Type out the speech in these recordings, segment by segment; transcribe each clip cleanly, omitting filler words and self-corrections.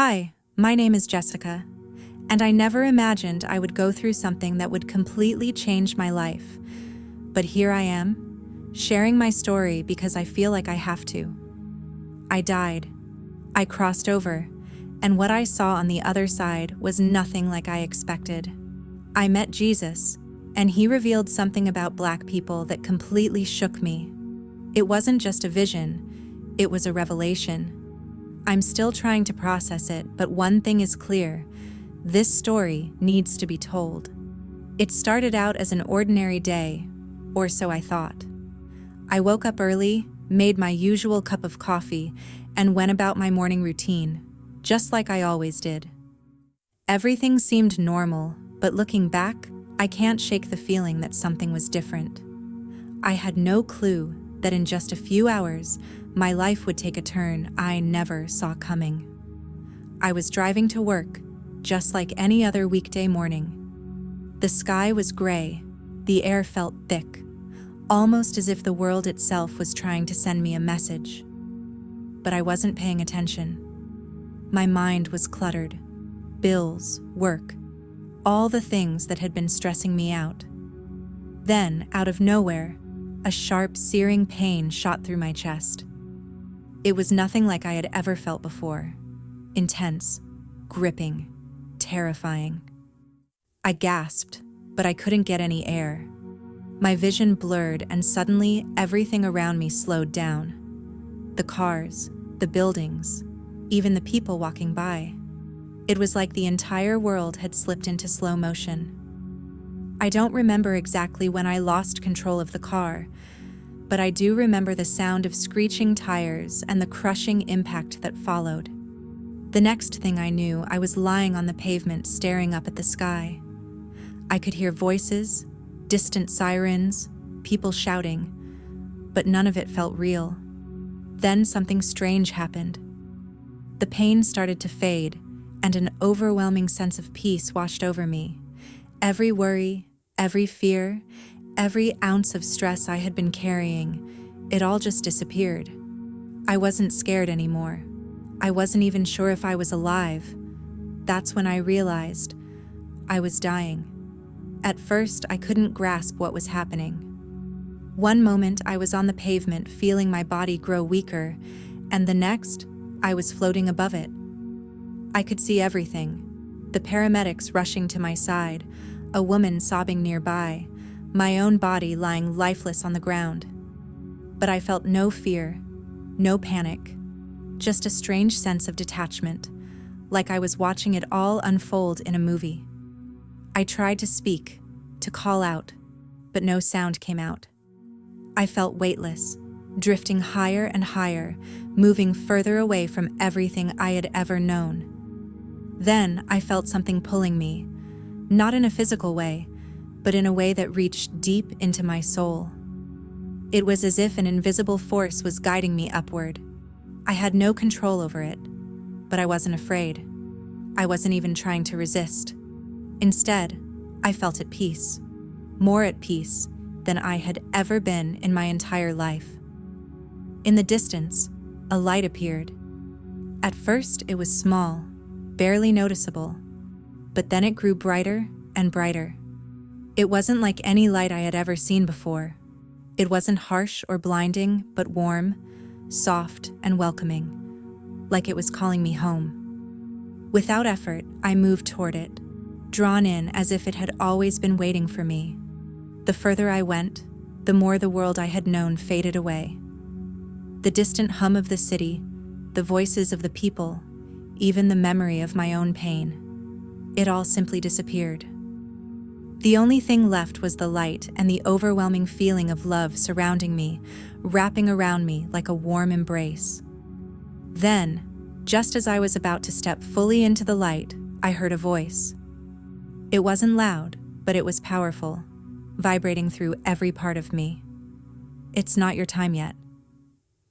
Hi, my name is Jessica, and I never imagined I would go through something that would completely change my life. But here I am, sharing my story because I feel like I have to. I died. I crossed over, and what I saw on the other side was nothing like I expected. I met Jesus, and he revealed something about Black people that completely shook me. It wasn't just a vision, it was a revelation. I'm still trying to process it, but one thing is clear: this story needs to be told. It started out as an ordinary day, or so I thought. I woke up early, made my usual cup of coffee, and went about my morning routine, just like I always did. Everything seemed normal, but looking back, I can't shake the feeling that something was different. I had no clue that in just a few hours, my life would take a turn I never saw coming. I was driving to work, just like any other weekday morning. The sky was gray, the air felt thick, almost as if the world itself was trying to send me a message. But I wasn't paying attention. My mind was cluttered. Bills, work, all the things that had been stressing me out. Then, out of nowhere, a sharp, searing pain shot through my chest. It was nothing like I had ever felt before. Intense, gripping, terrifying. I gasped, but I couldn't get any air. My vision blurred, and suddenly everything around me slowed down. The cars, the buildings, even the people walking by. It was like the entire world had slipped into slow motion. I don't remember exactly when I lost control of the car, but I do remember the sound of screeching tires and the crushing impact that followed. The next thing I knew, I was lying on the pavement staring up at the sky. I could hear voices, distant sirens, people shouting, but none of it felt real. Then something strange happened. The pain started to fade, and an overwhelming sense of peace washed over me. Every worry, every fear, every ounce of stress I had been carrying, it all just disappeared. I wasn't scared anymore. I wasn't even sure if I was alive. That's when I realized I was dying. At first, I couldn't grasp what was happening. One moment, I was on the pavement feeling my body grow weaker, and the next, I was floating above it. I could see everything: the paramedics rushing to my side, a woman sobbing nearby, my own body lying lifeless on the ground. But I felt no fear, no panic, just a strange sense of detachment, like I was watching it all unfold in a movie. I tried to speak, to call out, but no sound came out. I felt weightless, drifting higher and higher, moving further away from everything I had ever known. Then I felt something pulling me, not in a physical way, but in a way that reached deep into my soul. It was as if an invisible force was guiding me upward. I had no control over it, but I wasn't afraid. I wasn't even trying to resist. Instead, I felt at peace, more at peace than I had ever been in my entire life. In the distance, a light appeared. At first, it was small, barely noticeable, but then it grew brighter and brighter. It wasn't like any light I had ever seen before. It wasn't harsh or blinding, but warm, soft, and welcoming, like it was calling me home. Without effort, I moved toward it, drawn in as if it had always been waiting for me. The further I went, the more the world I had known faded away. The distant hum of the city, the voices of the people, even the memory of my own pain, it all simply disappeared. The only thing left was the light and the overwhelming feeling of love surrounding me, wrapping around me like a warm embrace. Then, just as I was about to step fully into the light, I heard a voice. It wasn't loud, but it was powerful, vibrating through every part of me. "It's not your time yet."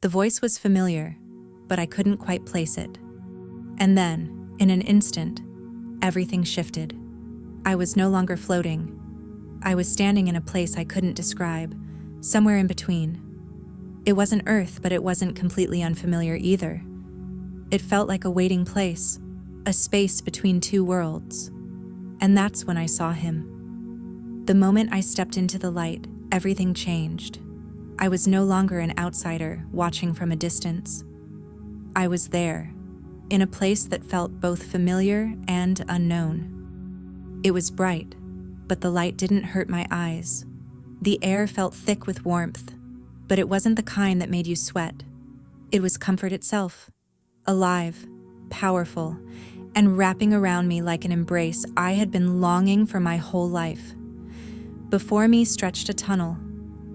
The voice was familiar, but I couldn't quite place it. And then, in an instant, everything shifted. I was no longer floating. I was standing in a place I couldn't describe, somewhere in between. It wasn't Earth, but it wasn't completely unfamiliar either. It felt like a waiting place, a space between two worlds. And that's when I saw him. The moment I stepped into the light, everything changed. I was no longer an outsider watching from a distance. I was there, in a place that felt both familiar and unknown. It was bright, but the light didn't hurt my eyes. The air felt thick with warmth, but it wasn't the kind that made you sweat. It was comfort itself, alive, powerful, and wrapping around me like an embrace I had been longing for my whole life. Before me stretched a tunnel,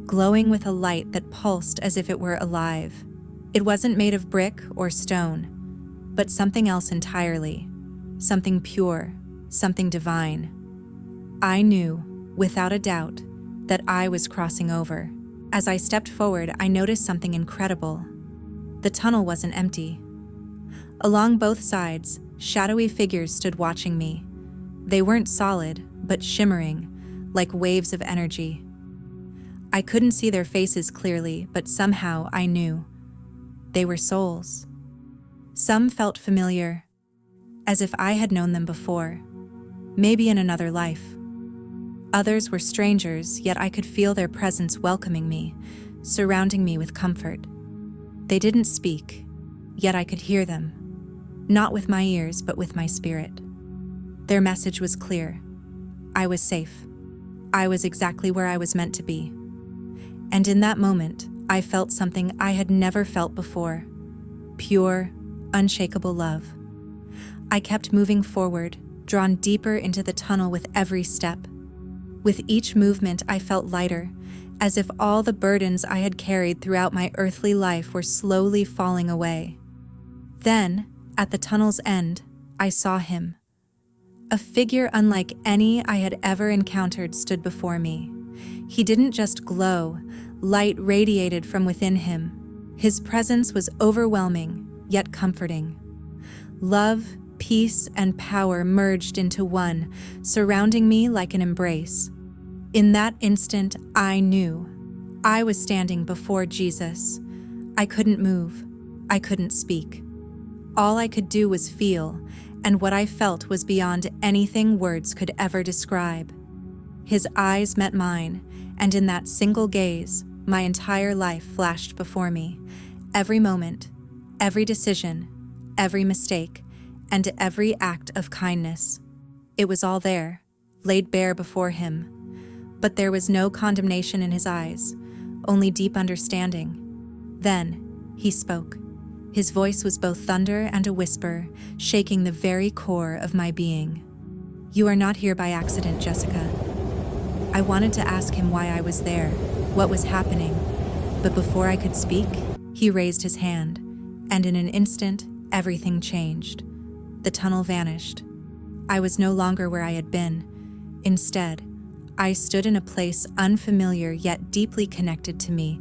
glowing with a light that pulsed as if it were alive. It wasn't made of brick or stone, but something else entirely, something pure, something divine. I knew, without a doubt, that I was crossing over. As I stepped forward, I noticed something incredible. The tunnel wasn't empty. Along both sides, shadowy figures stood watching me. They weren't solid, but shimmering, like waves of energy. I couldn't see their faces clearly, but somehow I knew. They were souls. Some felt familiar, as if I had known them before, maybe in another life. Others were strangers, yet I could feel their presence welcoming me, surrounding me with comfort. They didn't speak, yet I could hear them, not with my ears, but with my spirit. Their message was clear. I was safe. I was exactly where I was meant to be. And in that moment, I felt something I had never felt before. Pure, unshakable love. I kept moving forward, drawn deeper into the tunnel with every step. With each movement, I felt lighter, as if all the burdens I had carried throughout my earthly life were slowly falling away. Then, at the tunnel's end, I saw him. A figure unlike any I had ever encountered stood before me. He didn't just glow, light radiated from within him. His presence was overwhelming, yet comforting. Love, peace, and power merged into one, surrounding me like an embrace. In that instant, I knew. I was standing before Jesus. I couldn't move. I couldn't speak. All I could do was feel, and what I felt was beyond anything words could ever describe. His eyes met mine, and in that single gaze, my entire life flashed before me. Every moment, every decision, every mistake, and every act of kindness. It was all there, laid bare before him. But there was no condemnation in his eyes, only deep understanding. Then, he spoke. His voice was both thunder and a whisper, shaking the very core of my being. "You are not here by accident, Jessica." I wanted to ask him why I was there, what was happening, but before I could speak, he raised his hand, and in an instant, everything changed. The tunnel vanished. I was no longer where I had been. Instead, I stood in a place unfamiliar yet deeply connected to me,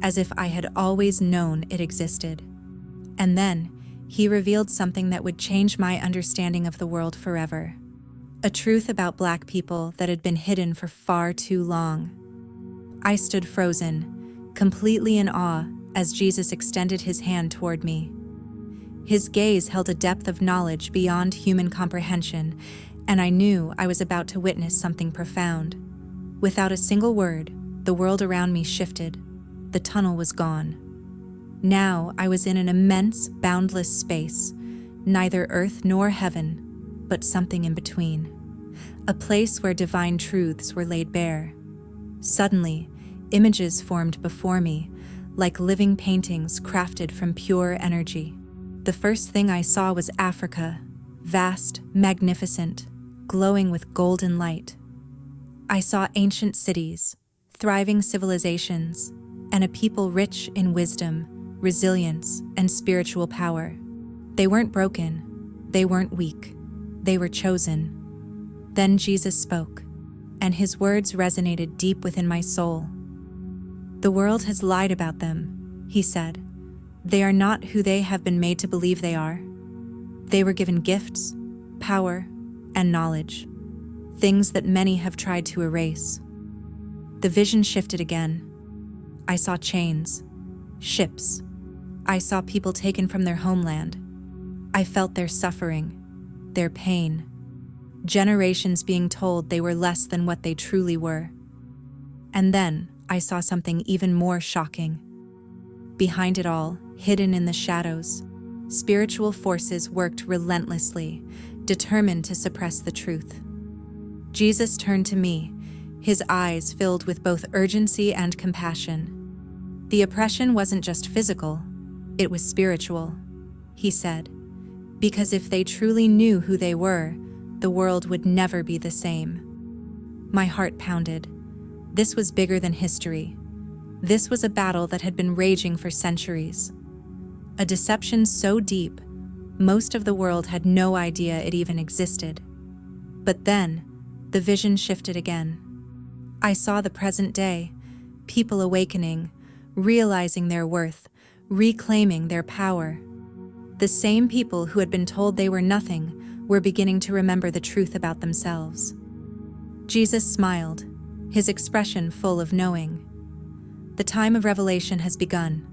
as if I had always known it existed. And then, he revealed something that would change my understanding of the world forever. A truth about Black people that had been hidden for far too long. I stood frozen, completely in awe, as Jesus extended his hand toward me. His gaze held a depth of knowledge beyond human comprehension, and I knew I was about to witness something profound. Without a single word, the world around me shifted. The tunnel was gone. Now I was in an immense, boundless space, neither earth nor heaven, but something in between. A place where divine truths were laid bare. Suddenly, images formed before me, like living paintings crafted from pure energy. The first thing I saw was Africa, vast, magnificent, glowing with golden light. I saw ancient cities, thriving civilizations, and a people rich in wisdom, resilience, and spiritual power. They weren't broken, they weren't weak, they were chosen. Then Jesus spoke, and his words resonated deep within my soul. "The world has lied about them," he said. "They are not who they have been made to believe they are. They were given gifts, power, and knowledge, things that many have tried to erase." The vision shifted again. I saw chains, ships. I saw people taken from their homeland. I felt their suffering, their pain. Generations being told they were less than what they truly were. And then I saw something even more shocking. Behind it all, hidden in the shadows, spiritual forces worked relentlessly, determined to suppress the truth. Jesus turned to me, his eyes filled with both urgency and compassion. The oppression wasn't just physical, it was spiritual, he said, because if they truly knew who they were, the world would never be the same. My heart pounded. This was bigger than history. This was a battle that had been raging for centuries. A deception so deep, most of the world had no idea it even existed. But then, the vision shifted again. I saw the present day, people awakening, realizing their worth, reclaiming their power. The same people who had been told they were nothing were beginning to remember the truth about themselves. Jesus smiled, his expression full of knowing. The time of revelation has begun.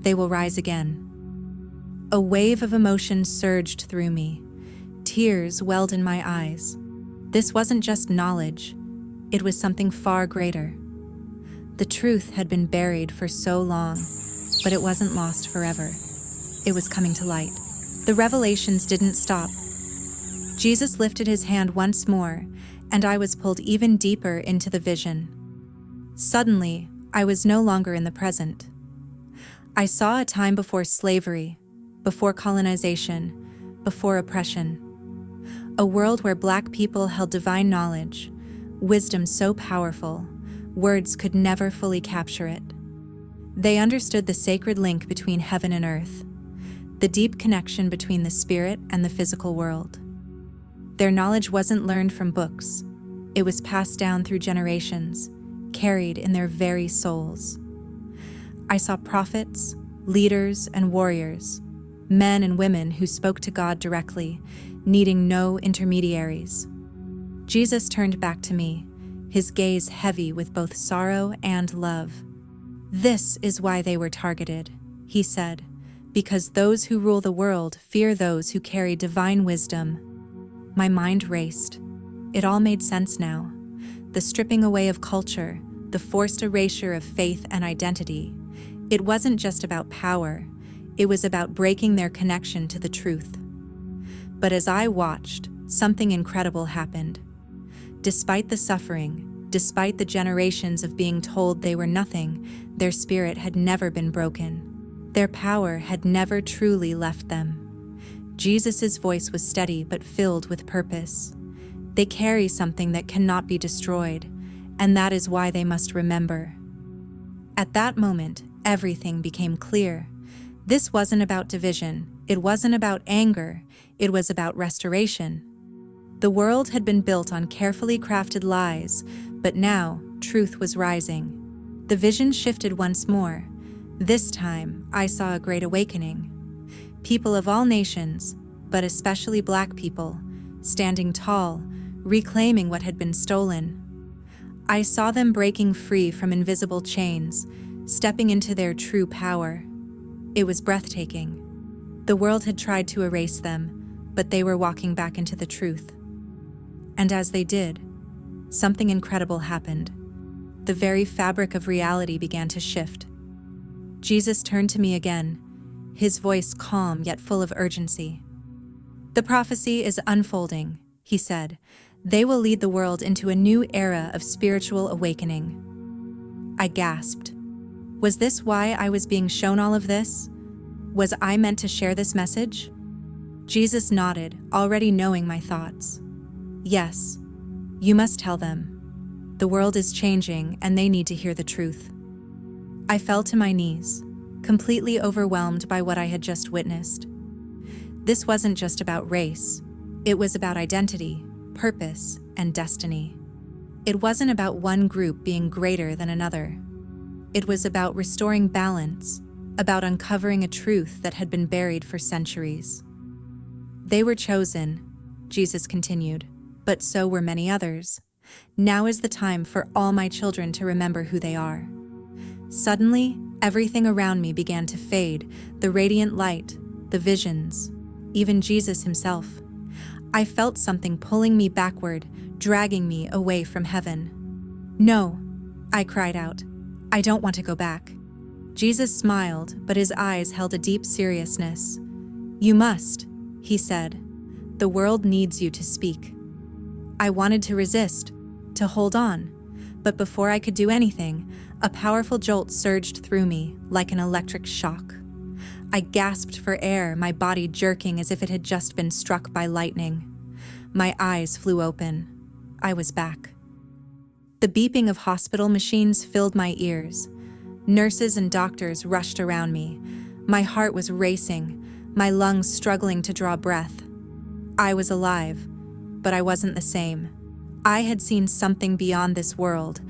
They will rise again. A wave of emotion surged through me. Tears welled in my eyes. This wasn't just knowledge. It was something far greater. The truth had been buried for so long, but it wasn't lost forever. It was coming to light. The revelations didn't stop. Jesus lifted his hand once more, and I was pulled even deeper into the vision. Suddenly, I was no longer in the present. I saw a time before slavery, before colonization, before oppression. A world where Black people held divine knowledge, wisdom so powerful, words could never fully capture it. They understood the sacred link between heaven and earth, the deep connection between the spirit and the physical world. Their knowledge wasn't learned from books. It was passed down through generations, carried in their very souls. I saw prophets, leaders, and warriors, men and women who spoke to God directly, needing no intermediaries. Jesus turned back to me, his gaze heavy with both sorrow and love. "This is why they were targeted," he said, "because those who rule the world fear those who carry divine wisdom." My mind raced. It all made sense now. The stripping away of culture, the forced erasure of faith and identity. It wasn't just about power. It was about breaking their connection to the truth. But as I watched, something incredible happened. Despite the suffering, despite the generations of being told they were nothing, their spirit had never been broken. Their power had never truly left them. Jesus' voice was steady but filled with purpose. They carry something that cannot be destroyed, and that is why they must remember. At that moment, everything became clear. This wasn't about division. It wasn't about anger. It was about restoration. The world had been built on carefully crafted lies, but now truth was rising. The vision shifted once more. This time, I saw a great awakening. People of all nations, but especially Black people, standing tall, reclaiming what had been stolen. I saw them breaking free from invisible chains, stepping into their true power. It was breathtaking. The world had tried to erase them, but they were walking back into the truth. And as they did, something incredible happened. The very fabric of reality began to shift. Jesus turned to me again, his voice calm yet full of urgency. "The prophecy is unfolding," he said. "They will lead the world into a new era of spiritual awakening." I gasped. Was this why I was being shown all of this? Was I meant to share this message? Jesus nodded, already knowing my thoughts. "Yes, you must tell them. The world is changing and they need to hear the truth." I fell to my knees, completely overwhelmed by what I had just witnessed. This wasn't just about race. It was about identity, purpose, and destiny. It wasn't about one group being greater than another. It was about restoring balance, about uncovering a truth that had been buried for centuries. "They were chosen," Jesus continued, "but so were many others. Now is the time for all my children to remember who they are." Suddenly, everything around me began to fade, the radiant light, the visions, even Jesus himself. I felt something pulling me backward, dragging me away from heaven. "No," I cried out. "I don't want to go back." Jesus smiled, but his eyes held a deep seriousness. "You must," he said. "The world needs you to speak." I wanted to resist, to hold on, but before I could do anything, a powerful jolt surged through me like an electric shock. I gasped for air, my body jerking as if it had just been struck by lightning. My eyes flew open. I was back. The beeping of hospital machines filled my ears. Nurses and doctors rushed around me. My heart was racing, my lungs struggling to draw breath. I was alive, but I wasn't the same. I had seen something beyond this world.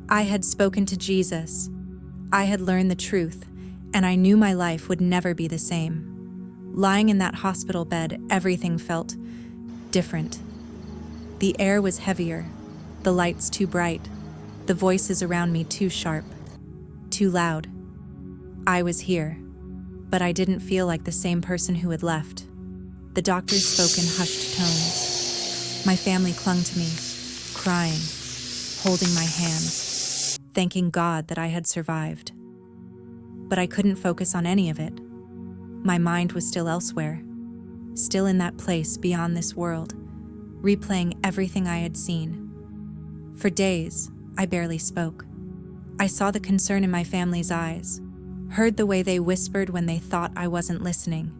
I had spoken to Jesus. I had learned the truth, and I knew my life would never be the same. Lying in that hospital bed, everything felt different. The air was heavier, the lights too bright, the voices around me too sharp, too loud. I was here, but I didn't feel like the same person who had left. The doctors spoke in hushed tones. My family clung to me, crying, holding my hands, thanking God that I had survived. But I couldn't focus on any of it. My mind was still elsewhere, still in that place beyond this world, replaying everything I had seen. For days, I barely spoke. I saw the concern in my family's eyes, heard the way they whispered when they thought I wasn't listening.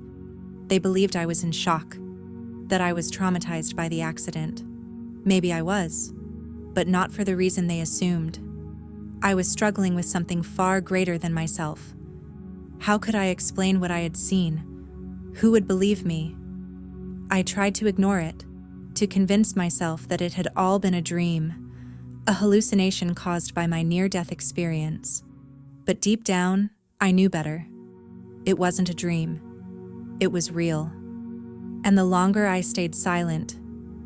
They believed I was in shock, that I was traumatized by the accident. Maybe I was, but not for the reason they assumed. I was struggling with something far greater than myself. How could I explain what I had seen? Who would believe me? I tried to ignore it, to convince myself that it had all been a dream, a hallucination caused by my near-death experience. But deep down, I knew better. It wasn't a dream. It was real. And the longer I stayed silent,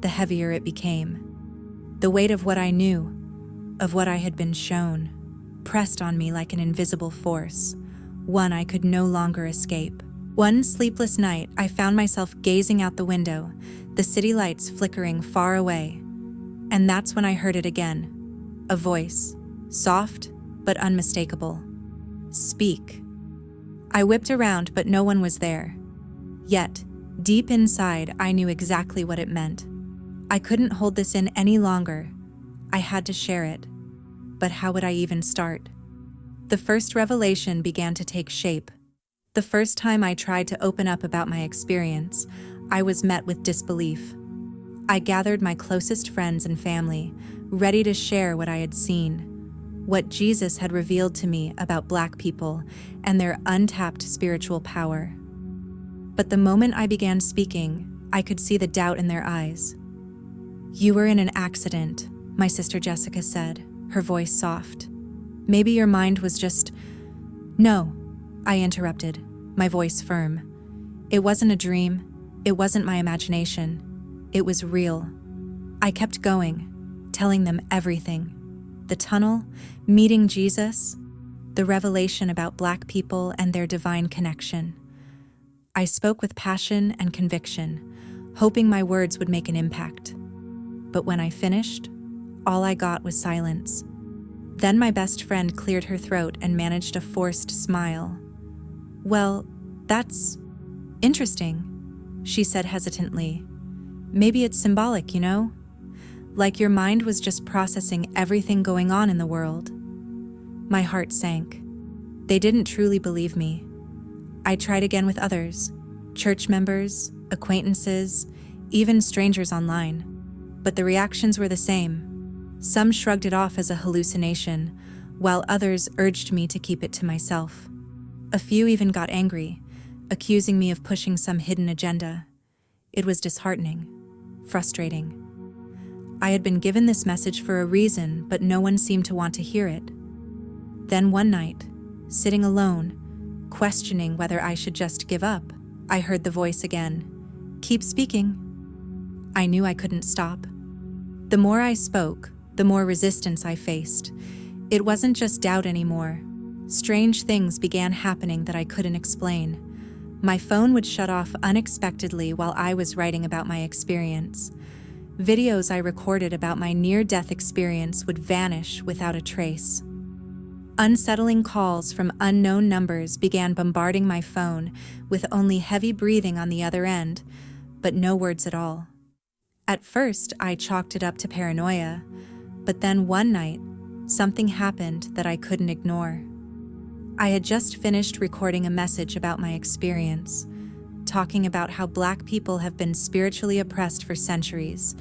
the heavier it became. The weight of what I knew, of what I had been shown, pressed on me like an invisible force, one I could no longer escape. One sleepless night, I found myself gazing out the window, the city lights flickering far away. And that's when I heard it again. A voice, soft but unmistakable. "Speak." I whipped around, but no one was there. Yet, deep inside, I knew exactly what it meant. I couldn't hold this in any longer. I had to share it. But how would I even start? The first revelation began to take shape. The first time I tried to open up about my experience, I was met with disbelief. I gathered my closest friends and family, ready to share what I had seen, what Jesus had revealed to me about Black people and their untapped spiritual power. But the moment I began speaking, I could see the doubt in their eyes. "You were in an accident," my sister Jessica said, her voice soft. "Maybe your mind was just—" "No," I interrupted, my voice firm. "It wasn't a dream. It wasn't my imagination. It was real." I kept going, telling them everything. The tunnel, meeting Jesus, the revelation about Black people and their divine connection. I spoke with passion and conviction, hoping my words would make an impact. But when I finished, all I got was silence. Then my best friend cleared her throat and managed a forced smile. "Well, that's interesting," she said hesitantly. "Maybe it's symbolic, you know? Like your mind was just processing everything going on in the world." My heart sank. They didn't truly believe me. I tried again with others, church members, acquaintances, even strangers online. But the reactions were the same. Some shrugged it off as a hallucination, while others urged me to keep it to myself. A few even got angry, accusing me of pushing some hidden agenda. It was disheartening, frustrating. I had been given this message for a reason, but no one seemed to want to hear it. Then one night, sitting alone, questioning whether I should just give up, I heard the voice again. "Keep speaking." I knew I couldn't stop. The more I spoke, the more resistance I faced. It wasn't just doubt anymore. Strange things began happening that I couldn't explain. My phone would shut off unexpectedly while I was writing about my experience. Videos I recorded about my near-death experience would vanish without a trace. Unsettling calls from unknown numbers began bombarding my phone, with only heavy breathing on the other end, but no words at all. At first, I chalked it up to paranoia, but then one night, something happened that I couldn't ignore. I had just finished recording a message about my experience, talking about how Black people have been spiritually oppressed for centuries,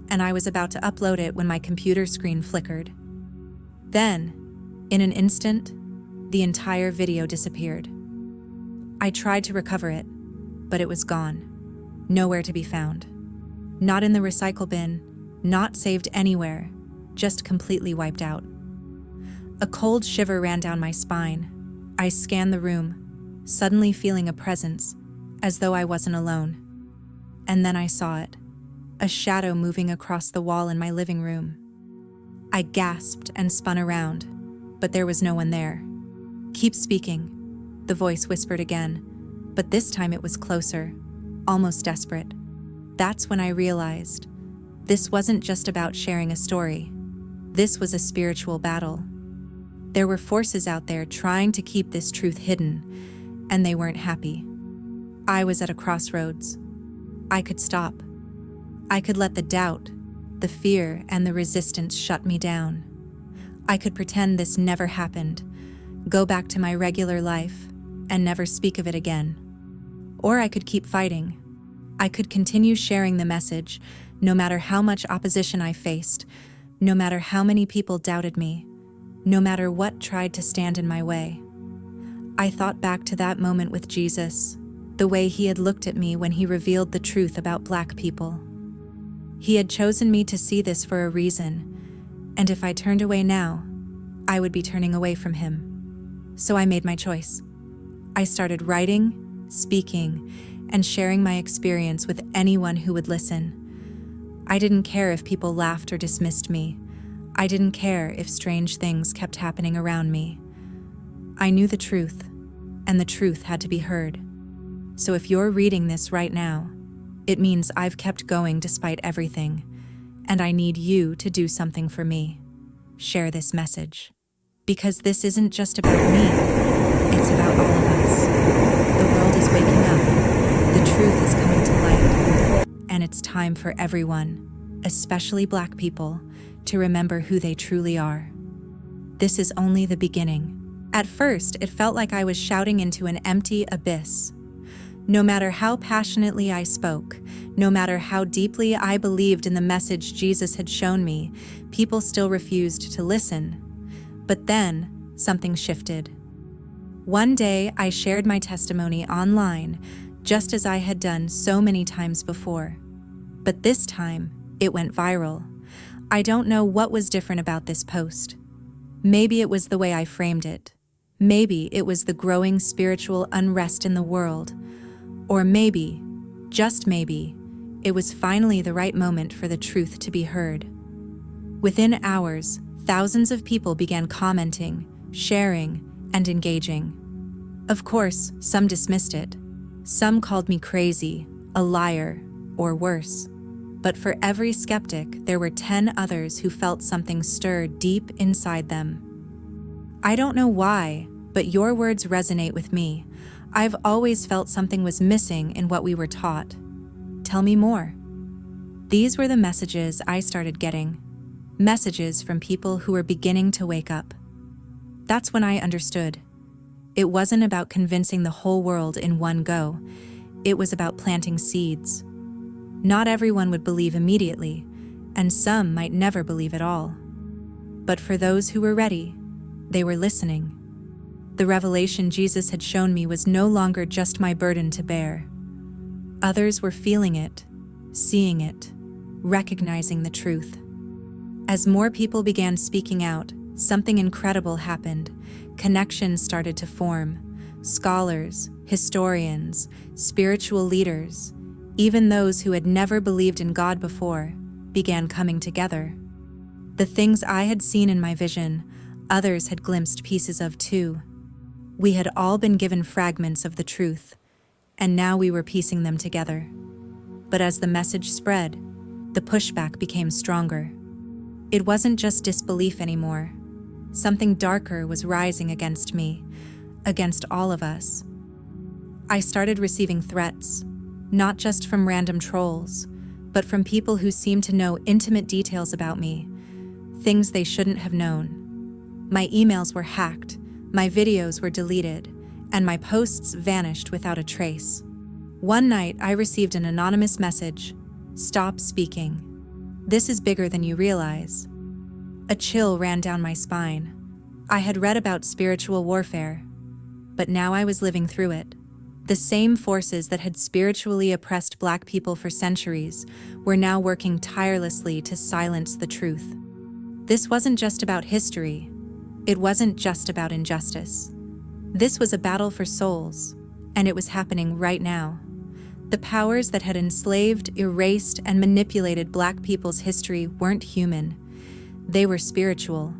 and I was about to upload it when my computer screen flickered. Then, in an instant, the entire video disappeared. I tried to recover it, but it was gone, nowhere to be found. Not in the recycle bin, not saved anywhere, just completely wiped out. A cold shiver ran down my spine. I scanned the room, suddenly feeling a presence, as though I wasn't alone. And then I saw it, a shadow moving across the wall in my living room. I gasped and spun around, but there was no one there. "Keep speaking," the voice whispered again, but this time it was closer, almost desperate. That's when I realized this wasn't just about sharing a story. This was a spiritual battle. There were forces out there trying to keep this truth hidden, and they weren't happy. I was at a crossroads. I could stop. I could let the doubt, the fear, and the resistance shut me down. I could pretend this never happened, go back to my regular life, and never speak of it again. Or I could keep fighting. I could continue sharing the message, no matter how much opposition I faced, no matter how many people doubted me, no matter what tried to stand in my way. I thought back to that moment with Jesus, the way he had looked at me when he revealed the truth about Black people. He had chosen me to see this for a reason, and if I turned away now, I would be turning away from him. So I made my choice. I started writing, speaking, and sharing my experience with anyone who would listen. I didn't care if people laughed or dismissed me. I didn't care if strange things kept happening around me. I knew the truth, and the truth had to be heard. So if you're reading this right now, it means I've kept going despite everything, and I need you to do something for me. Share this message. Because this isn't just about me, it's about all of us. The world is waking up, the truth is coming to light, and it's time for everyone, especially Black people, to remember who they truly are. This is only the beginning. At first, it felt like I was shouting into an empty abyss. No matter how passionately I spoke, no matter how deeply I believed in the message Jesus had shown me, people still refused to listen. But then, something shifted. One day, I shared my testimony online, just as I had done so many times before. But this time, it went viral. I don't know what was different about this post. Maybe it was the way I framed it. Maybe it was the growing spiritual unrest in the world. Or maybe, just maybe, it was finally the right moment for the truth to be heard. Within hours, thousands of people began commenting, sharing, and engaging. Of course, some dismissed it. Some called me crazy, a liar, or worse. But for every skeptic, there were 10 others who felt something stir deep inside them. I don't know why, but your words resonate with me. I've always felt something was missing in what we were taught. Tell me more. These were the messages I started getting. Messages from people who were beginning to wake up. That's when I understood. It wasn't about convincing the whole world in one go. It was about planting seeds. Not everyone would believe immediately, and some might never believe at all. But for those who were ready, they were listening. The revelation Jesus had shown me was no longer just my burden to bear. Others were feeling it, seeing it, recognizing the truth. As more people began speaking out, something incredible happened. Connections started to form. Scholars, historians, spiritual leaders, even those who had never believed in God before, began coming together. The things I had seen in my vision, others had glimpsed pieces of too. We had all been given fragments of the truth, and now we were piecing them together. But as the message spread, the pushback became stronger. It wasn't just disbelief anymore. Something darker was rising against me, against all of us. I started receiving threats, not just from random trolls, but from people who seemed to know intimate details about me, things they shouldn't have known. My emails were hacked, my videos were deleted, and my posts vanished without a trace. One night, I received an anonymous message: "Stop speaking. This is bigger than you realize." A chill ran down my spine. I had read about spiritual warfare, but now I was living through it. The same forces that had spiritually oppressed Black people for centuries were now working tirelessly to silence the truth. This wasn't just about history. It wasn't just about injustice. This was a battle for souls, and it was happening right now. The powers that had enslaved, erased, and manipulated Black people's history weren't human. They were spiritual.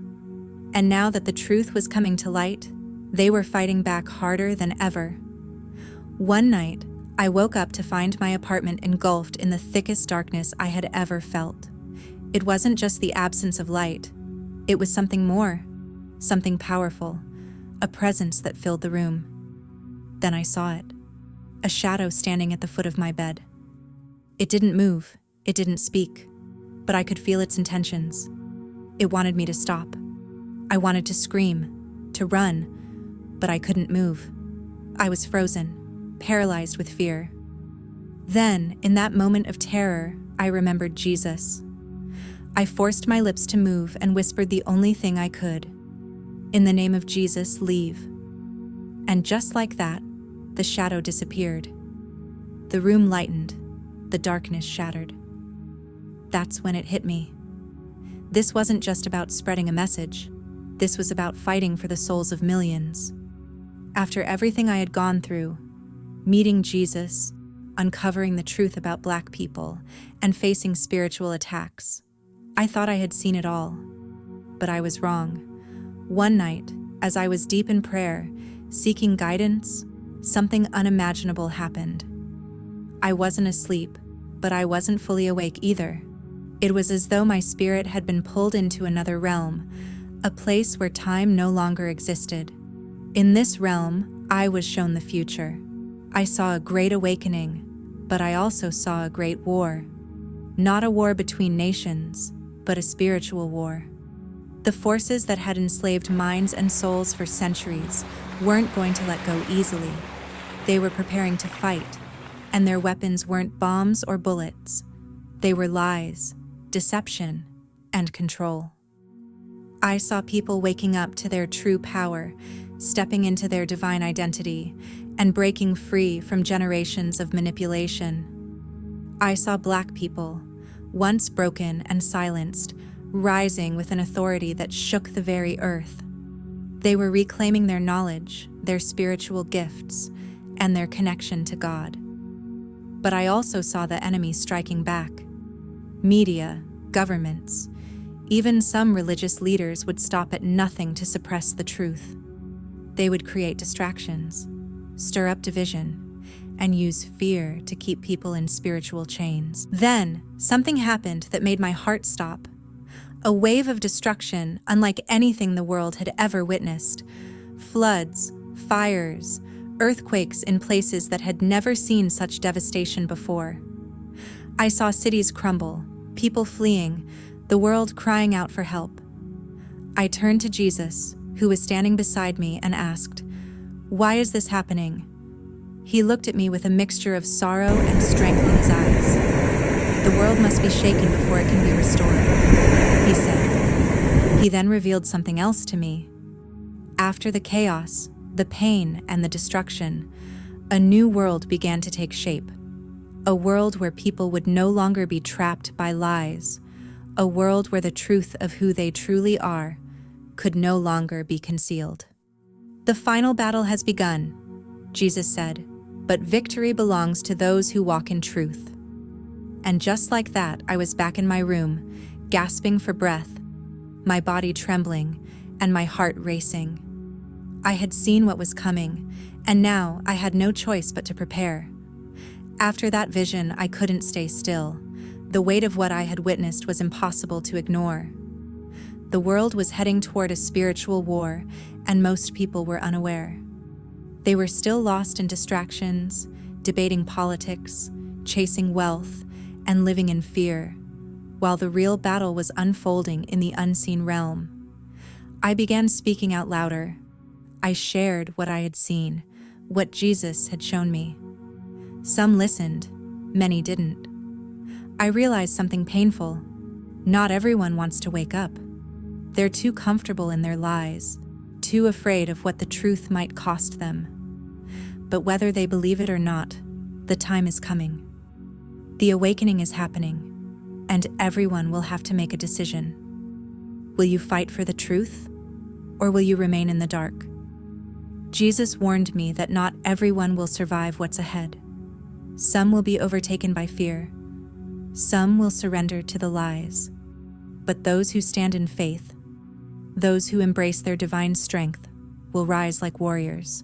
And now that the truth was coming to light, they were fighting back harder than ever. One night, I woke up to find my apartment engulfed in the thickest darkness I had ever felt. It wasn't just the absence of light. It was something more, something powerful, a presence that filled the room. Then I saw it, a shadow standing at the foot of my bed. It didn't move, it didn't speak, but I could feel its intentions. It wanted me to stop. I wanted to scream, to run, but I couldn't move. I was frozen, paralyzed with fear. Then, in that moment of terror, I remembered Jesus. I forced my lips to move and whispered the only thing I could. "In the name of Jesus, leave." And just like that, the shadow disappeared. The room lightened, the darkness shattered. That's when it hit me. This wasn't just about spreading a message. This was about fighting for the souls of millions. After everything I had gone through, meeting Jesus, uncovering the truth about Black people, and facing spiritual attacks, I thought I had seen it all. But I was wrong. One night, as I was deep in prayer, seeking guidance, something unimaginable happened. I wasn't asleep, but I wasn't fully awake either. It was as though my spirit had been pulled into another realm, a place where time no longer existed. In this realm, I was shown the future. I saw a great awakening, but I also saw a great war. Not a war between nations, but a spiritual war. The forces that had enslaved minds and souls for centuries weren't going to let go easily. They were preparing to fight, and their weapons weren't bombs or bullets. They were lies, deception, and control. I saw people waking up to their true power, stepping into their divine identity, and breaking free from generations of manipulation. I saw Black people, once broken and silenced, rising with an authority that shook the very earth. They were reclaiming their knowledge, their spiritual gifts, and their connection to God. But I also saw the enemy striking back. Media, governments, even some religious leaders would stop at nothing to suppress the truth. They would create distractions, stir up division, and use fear to keep people in spiritual chains. Then, something happened that made my heart stop. A wave of destruction unlike anything the world had ever witnessed. Floods, fires, earthquakes in places that had never seen such devastation before. I saw cities crumble, people fleeing, the world crying out for help. I turned to Jesus, who was standing beside me, and asked, "Why is this happening?" He looked at me with a mixture of sorrow and strength in his eyes. "The world must be shaken before it can be restored," he said. He then revealed something else to me. After the chaos, the pain, and the destruction, a new world began to take shape. A world where people would no longer be trapped by lies. A world where the truth of who they truly are could no longer be concealed. "The final battle has begun," Jesus said, "but victory belongs to those who walk in truth." And just like that, I was back in my room, gasping for breath, my body trembling, and my heart racing. I had seen what was coming, and now I had no choice but to prepare. After that vision, I couldn't stay still. The weight of what I had witnessed was impossible to ignore. The world was heading toward a spiritual war, and most people were unaware. They were still lost in distractions, debating politics, chasing wealth, and living in fear, while the real battle was unfolding in the unseen realm. I began speaking out louder. I shared what I had seen, what Jesus had shown me. Some listened, many didn't. I realized something painful. Not everyone wants to wake up. They're too comfortable in their lies, too afraid of what the truth might cost them. But whether they believe it or not, the time is coming. The awakening is happening, and everyone will have to make a decision. Will you fight for the truth, or will you remain in the dark? Jesus warned me that not everyone will survive what's ahead. Some will be overtaken by fear. Some will surrender to the lies. But those who stand in faith, those who embrace their divine strength, will rise like warriors.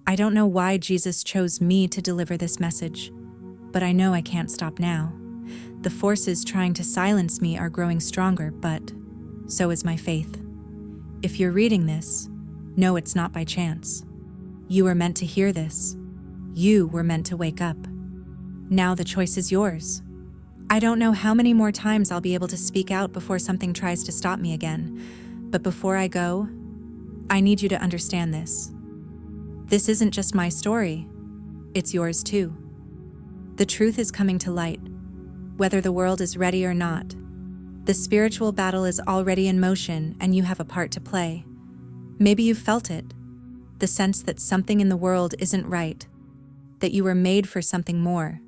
I don't know why Jesus chose me to deliver this message, but I know I can't stop now. The forces trying to silence me are growing stronger, but so is my faith. If you're reading this, know it's not by chance. You were meant to hear this. You were meant to wake up. Now the choice is yours. I don't know how many more times I'll be able to speak out before something tries to stop me again, but before I go, I need you to understand this. This isn't just my story, it's yours too. The truth is coming to light, whether the world is ready or not. The spiritual battle is already in motion, and you have a part to play. Maybe you've felt it, the sense that something in the world isn't right, that you were made for something more.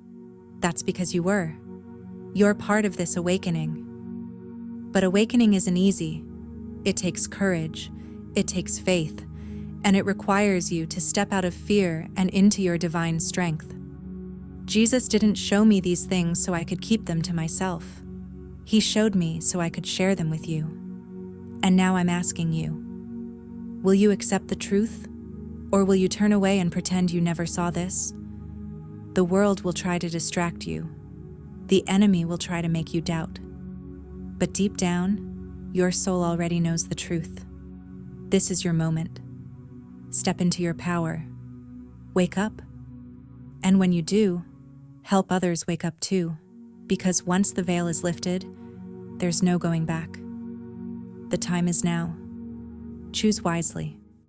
That's because you were. You're part of this awakening. But awakening isn't easy. It takes courage, it takes faith, and it requires you to step out of fear and into your divine strength. Jesus didn't show me these things so I could keep them to myself. He showed me so I could share them with you. And now I'm asking you, will you accept the truth? Or will you turn away and pretend you never saw this? The world will try to distract you. The enemy will try to make you doubt. But deep down, your soul already knows the truth. This is your moment. Step into your power. Wake up. And when you do, help others wake up too. Because once the veil is lifted, there's no going back. The time is now. Choose wisely.